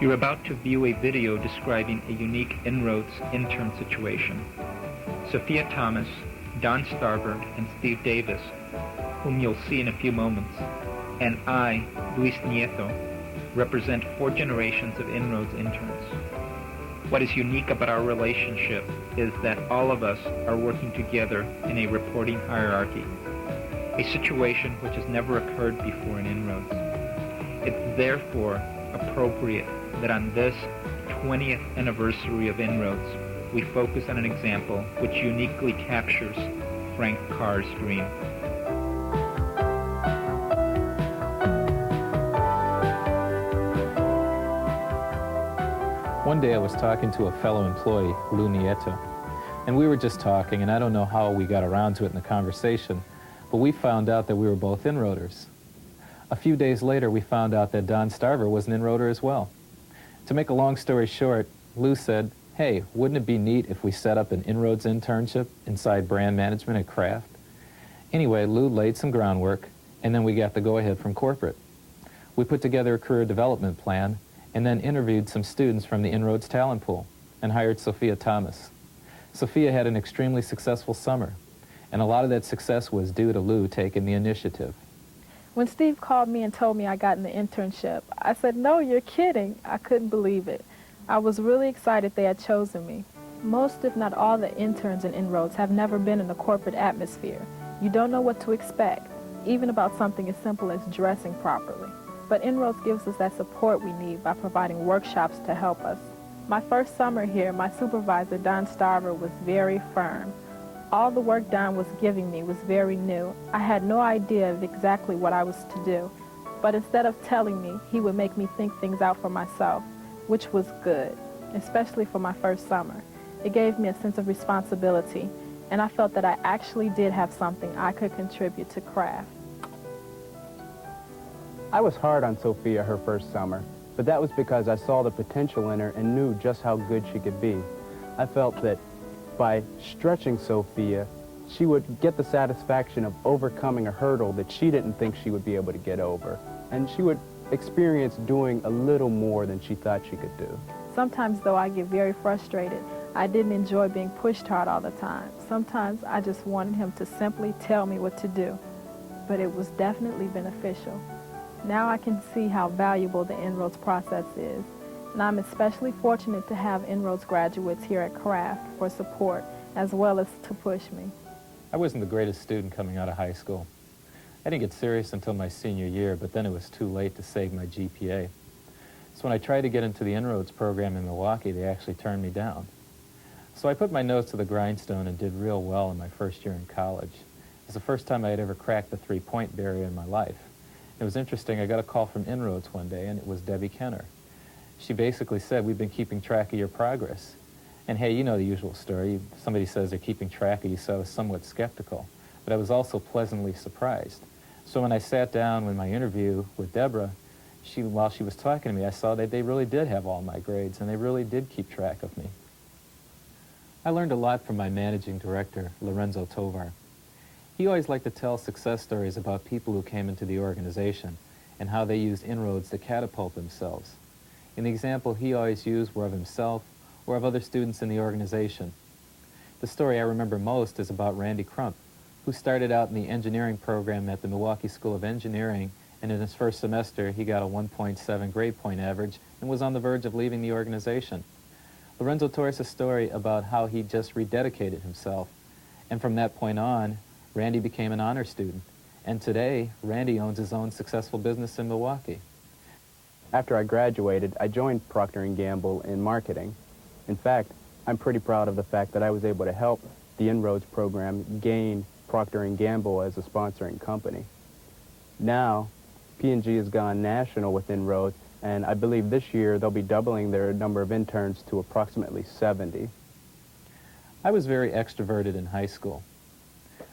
You're about to view a video describing a unique INROADS intern situation. Sophia Thomas, Don Starver, and Steve Davis, whom you'll see in a few moments, and I, Luis Nieto, represent 4 generations of INROADS interns. What is unique about our relationship is that all of us are working together in a reporting hierarchy, a situation which has never occurred before in INROADS. It's therefore appropriate that on this 20th anniversary of INROADS, we focus on an example which uniquely captures Frank Carr's dream. One day I was talking to a fellow employee, Lou Nieto, and we were just talking, and I don't know how we got around to it in the conversation, but we found out that we were both inroaders. A few days later, we found out that Don Starver was an inroader as well. To make a long story short, Lou said, "Hey, wouldn't it be neat if we set up an INROADS internship inside brand management at Kraft?" Anyway, Lou laid some groundwork, and then we got the go-ahead from corporate. We put together a career development plan, and then interviewed some students from the INROADS talent pool, and hired Sophia Thomas. Sophia had an extremely successful summer, and a lot of that success was due to Lou taking the initiative. When Steve called me and told me I got in the internship, I said, "No, you're kidding." I couldn't believe it. I was really excited they had chosen me. Most, if not all, the interns in INROADS have never been in a corporate atmosphere. You don't know what to expect, even about something as simple as dressing properly. But INROADS gives us that support we need by providing workshops to help us. My first summer here, my supervisor, Don Starver, was very firm. All the work Don was giving me was very new. I had no idea of exactly what I was to do, but instead of telling me, he would make me think things out for myself, which was good, especially for my first summer. It gave me a sense of responsibility, and I felt that I actually did have something I could contribute to Kraft. I was hard on Sophia her first summer, but that was because I saw the potential in her and knew just how good she could be. I felt that by stretching Sophia, she would get the satisfaction of overcoming a hurdle that she didn't think she would be able to get over. And she would experience doing a little more than she thought she could do. Sometimes, though, I get very frustrated. I didn't enjoy being pushed hard all the time. Sometimes I just wanted him to simply tell me what to do. But it was definitely beneficial. Now I can see how valuable the INROADS process is. And I'm especially fortunate to have INROADS graduates here at Kraft for support, as well as to push me. I wasn't the greatest student coming out of high school. I didn't get serious until my senior year, but then it was too late to save my GPA. So when I tried to get into the INROADS program in Milwaukee, they actually turned me down. So I put my nose to the grindstone and did real well in my first year in college. It was the first time I had ever cracked the 3-point barrier in my life. It was interesting, I got a call from INROADS one day, and it was Debbie Kenner. She basically said, "We've been keeping track of your progress." And hey, you know the usual story. Somebody says they're keeping track of you, so I was somewhat skeptical. But I was also pleasantly surprised. So when I sat down with my interview with Deborah, while she was talking to me, I saw that they really did have all my grades, and they really did keep track of me. I learned a lot from my managing director, Lorenzo Tovar. He always liked to tell success stories about people who came into the organization and how they used INROADS to catapult themselves. And the example he always used were of himself or of other students in the organization. The story I remember most is about Randy Crump, who started out in the engineering program at the Milwaukee School of Engineering, and in his first semester he got a 1.7 grade point average and was on the verge of leaving the organization. Lorenzo told us a story about how he just rededicated himself, and from that point on, Randy became an honor student, and today Randy owns his own successful business in Milwaukee. After I graduated, I joined Procter & Gamble in marketing. In fact, I'm pretty proud of the fact that I was able to help the INROADS program gain Procter & Gamble as a sponsoring company. Now, P&G has gone national with INROADS, and I believe this year they'll be doubling their number of interns to approximately 70. I was very extroverted in high school.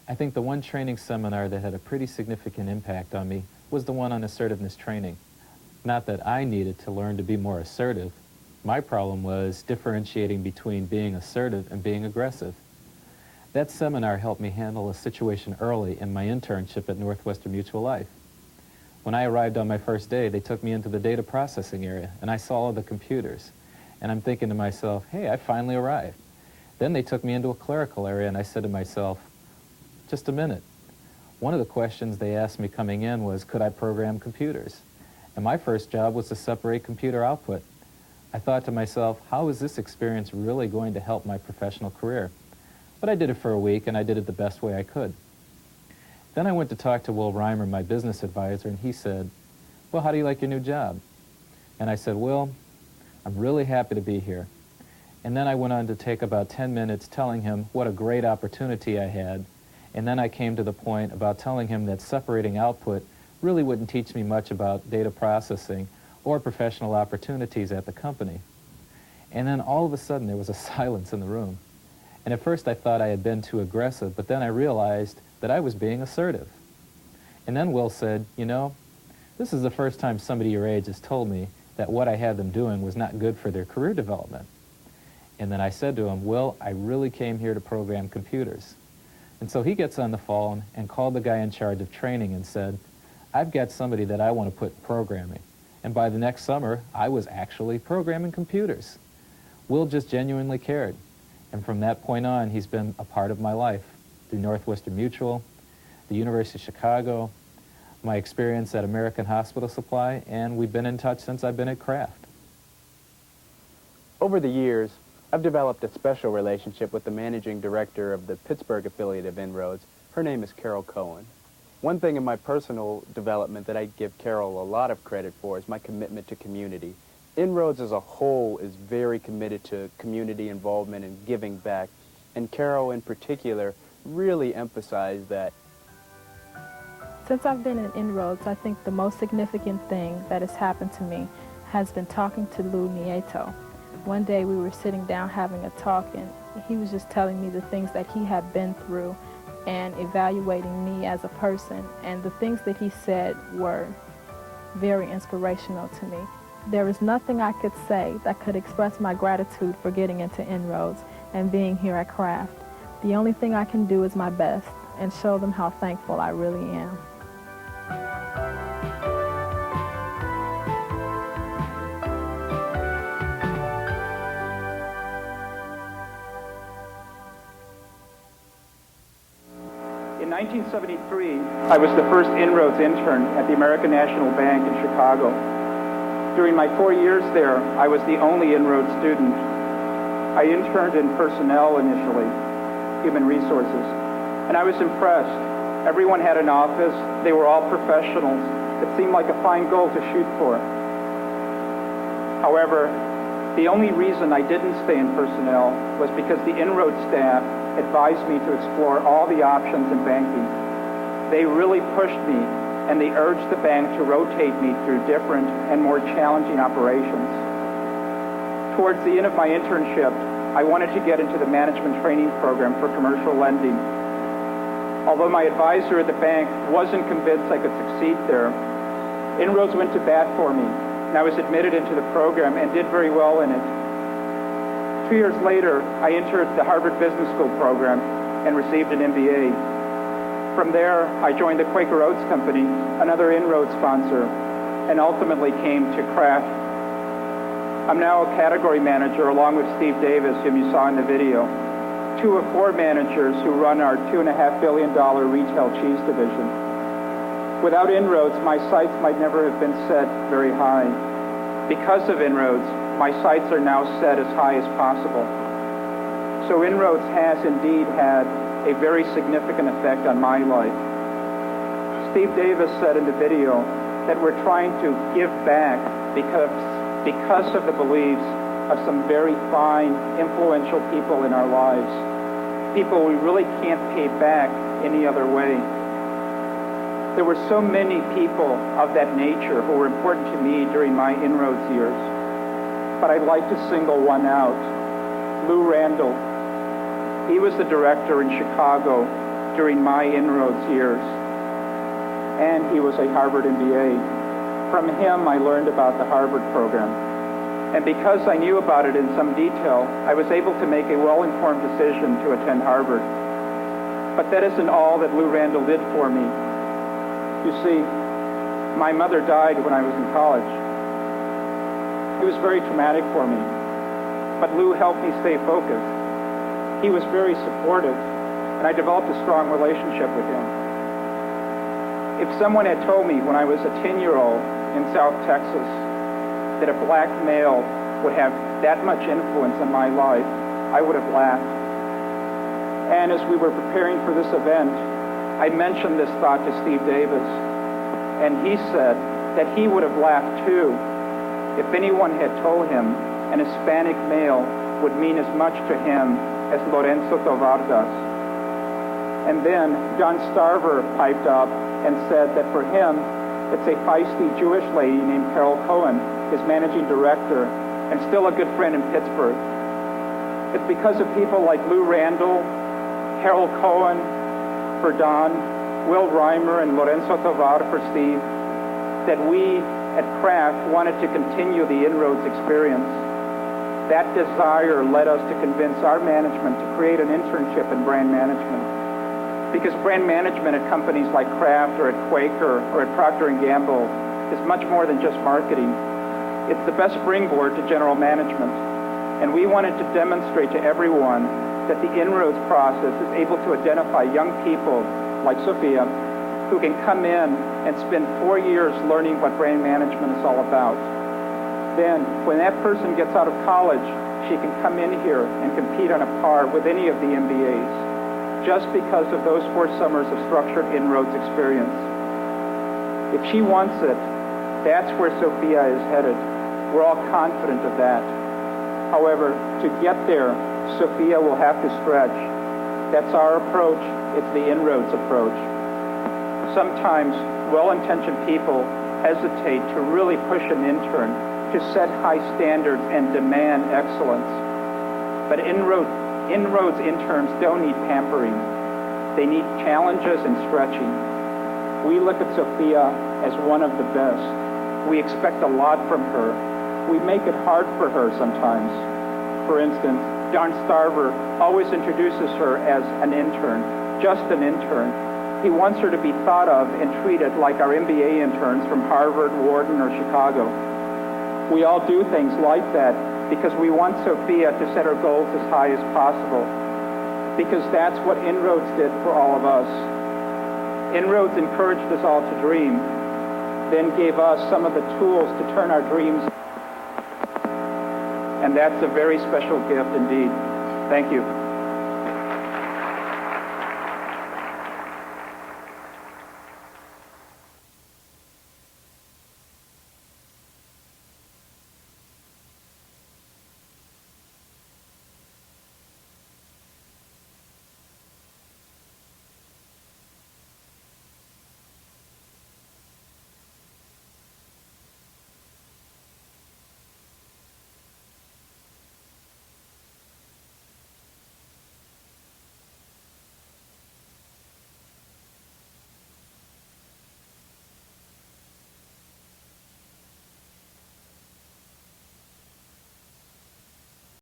I think the one training seminar that had a pretty significant impact on me was the one on assertiveness training. Not that I needed to learn to be more assertive. My problem was differentiating between being assertive and being aggressive. That seminar helped me handle a situation early in my internship at Northwestern Mutual Life. When I arrived on my first day, they took me into the data processing area, and I saw all the computers. And I'm thinking to myself, hey, I finally arrived. Then they took me into a clerical area, and I said to myself, just a minute. One of the questions they asked me coming in was, could I program computers? And my first job was to separate computer output. I thought to myself, how is this experience really going to help my professional career? But I did it for a week, and I did it the best way I could. Then I went to talk to Will Reimer, my business advisor, and he said, well, how do you like your new job? And I said, Will, I'm really happy to be here. And then I went on to take about 10 minutes telling him what a great opportunity I had. And then I came to the point about telling him that separating output really wouldn't teach me much about data processing or professional opportunities at the company. And then all of a sudden there was a silence in the room. And at first I thought I had been too aggressive, but then I realized that I was being assertive. And then Will said, you know, this is the first time somebody your age has told me that what I had them doing was not good for their career development. And then I said to him, Will, I really came here to program computers. And so he gets on the phone and called the guy in charge of training and said, I've got somebody that I want to put in programming. And by the next summer, I was actually programming computers. Will just genuinely cared. And from that point on, he's been a part of my life through Northwestern Mutual, the University of Chicago, my experience at American Hospital Supply, and we've been in touch since I've been at Kraft. Over the years, I've developed a special relationship with the managing director of the Pittsburgh affiliate of INROADS. Her name is Carol Cohen. One thing in my personal development that I give Carol a lot of credit for is my commitment to community. INROADS as a whole is very committed to community involvement and giving back, and Carol in particular really emphasized that. Since I've been in INROADS, I think the most significant thing that has happened to me has been talking to Lou Nieto. One day we were sitting down having a talk, and he was just telling me the things that he had been through and evaluating me as a person, and the things that he said were very inspirational to me. There is nothing I could say that could express my gratitude for getting into INROADS and being here at Kraft. The only thing I can do is my best and show them how thankful I really am. In 1973, I was the first INROADS intern at the American National Bank in Chicago. During my 4 years there, I was the only INROADS student. I interned in personnel initially, human resources, and I was impressed. Everyone had an office. They were all professionals. It seemed like a fine goal to shoot for. However, the only reason I didn't stay in personnel was because the INROADS staff advised me to explore all the options in banking. They really pushed me, and they urged the bank to rotate me through different and more challenging operations. Towards the end of my internship, I wanted to get into the management training program for commercial lending. Although my advisor at the bank wasn't convinced I could succeed there, INROADS went to bat for me, and I was admitted into the program and did very well in it. 2 years later, I entered the Harvard Business School program and received an MBA. From there, I joined the Quaker Oats Company, another INROADS sponsor, and ultimately came to Kraft. I'm now a category manager along with Steve Davis, whom you saw in the video, 2 of 4 managers who run our $2.5 billion retail cheese division. Without INROADS, my sights might never have been set very high. Because of INROADS, my sights are now set as high as possible. So INROADS has indeed had a very significant effect on my life. Steve Davis said in the video that we're trying to give back because of the beliefs of some very fine, influential people in our lives, people we really can't pay back any other way. There were so many people of that nature who were important to me during my INROADS years, but I'd like to single one out, Lou Randall. He was the director in Chicago during my INROADS years, and he was a Harvard MBA. From him, I learned about the Harvard program. And because I knew about it in some detail, I was able to make a well-informed decision to attend Harvard. But that isn't all that Lou Randall did for me. You see, My mother died when I was in college. It was very traumatic for me, but Lou helped me stay focused. He was very supportive, and I developed a strong relationship with him. If someone had told me when I was a 10-year-old in South Texas that a black male would have that much influence in my life, I would have laughed. And as we were preparing for this event, I mentioned this thought to Steve Davis, and he said that he would have laughed too if anyone had told him an Hispanic male would mean as much to him as Lorenzo Tovar does. And then John Starver piped up and said that for him, it's a feisty Jewish lady named Carol Cohen, his managing director, and still a good friend in Pittsburgh. It's because of people like Lou Randall, Carol Cohen for Don, Will Reimer, and Lorenzo Tovar for Steve, that we at Kraft wanted to continue the INROADS experience. That desire led us to convince our management to create an internship in brand management. Because brand management at companies like Kraft or at Quaker or at Procter & Gamble is much more than just marketing. It's the best springboard to general management. And we wanted to demonstrate to everyone that the INROADS process is able to identify young people like Sophia who can come in and spend 4 years learning what brand management is all about. Then, when that person gets out of college, she can come in here and compete on a par with any of the MBAs, just because of those 4 summers of structured INROADS experience. If she wants it, that's where Sophia is headed. We're all confident of that. However, to get there, Sophia will have to stretch. That's our approach. It's the INROADS approach. Sometimes well-intentioned people hesitate to really push an intern to set high standards and demand excellence. But INROADS interns don't need pampering. They need challenges and stretching. We look at Sophia as one of the best. We expect a lot from her. We make it hard for her sometimes. For instance, John Starver always introduces her as an intern, just an intern. He wants her to be thought of and treated like our MBA interns from Harvard, Wharton, or Chicago. We all do things like that because we want Sophia to set her goals as high as possible, because that's what INROADS did for all of us. INROADS encouraged us all to dream, then gave us some of the tools to turn our dreams. And that's a very special gift indeed. Thank you.